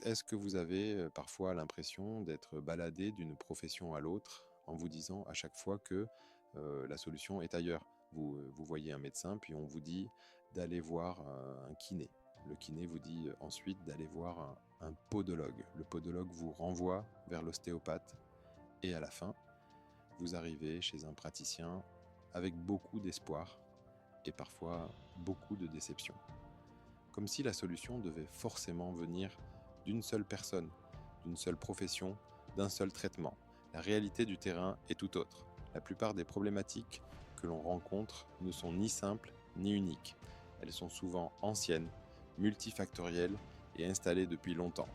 Est-ce que vous avez, parfois l'impression d'être baladé d'une profession à l'autre en vous disant à chaque fois que, la solution est ailleurs? Vous voyez un médecin, puis on vous dit d'aller voir, un kiné. Le kiné vous dit, ensuite d'aller voir un podologue. Le podologue vous renvoie vers l'ostéopathe et à la fin, vous arrivez chez un praticien avec beaucoup d'espoir et parfois beaucoup de déception. Comme si la solution devait forcément venir d'une seule personne, d'une seule profession, d'un seul traitement. La réalité du terrain est tout autre. La plupart des problématiques que l'on rencontre ne sont ni simples ni uniques. Elles sont souvent anciennes, multifactorielles et installées depuis longtemps.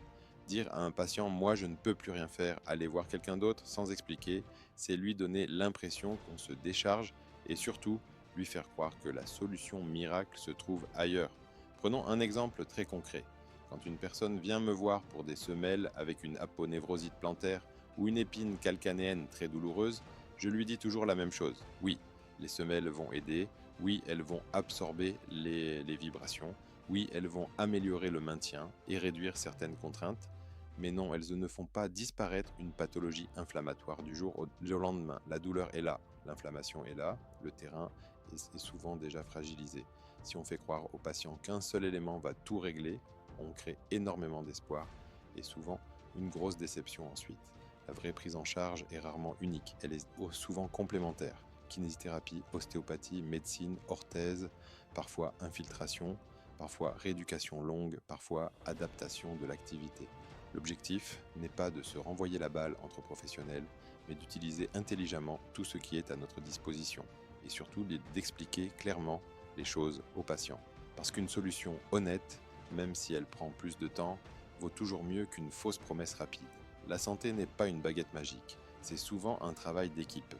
Dire à un patient «moi je ne peux plus rien faire, allez voir quelqu'un d'autre» sans expliquer, c'est lui donner l'impression qu'on se décharge et surtout lui faire croire que la solution miracle se trouve ailleurs. Prenons un exemple très concret. Quand une personne vient me voir pour des semelles avec une aponévrosite plantaire ou une épine calcanéenne très douloureuse, je lui dis toujours la même chose. Oui, les semelles vont aider, oui, elles vont absorber les vibrations, oui, elles vont améliorer le maintien et réduire certaines contraintes, mais non, elles ne font pas disparaître une pathologie inflammatoire du jour au lendemain. La douleur est là, l'inflammation est là, le terrain est souvent déjà fragilisé. Si on fait croire aux patients qu'un seul élément va tout régler, on crée énormément d'espoir et souvent une grosse déception ensuite. La vraie prise en charge est rarement unique, elle est souvent complémentaire. Kinésithérapie, ostéopathie, médecine, orthèse, parfois infiltration, parfois rééducation longue, parfois adaptation de l'activité. L'objectif n'est pas de se renvoyer la balle entre professionnels, mais d'utiliser intelligemment tout ce qui est à notre disposition et surtout d'expliquer clairement les choses aux patients. Parce qu'une solution honnête, même si elle prend plus de temps, vaut toujours mieux qu'une fausse promesse rapide. La santé n'est pas une baguette magique, c'est souvent un travail d'équipe.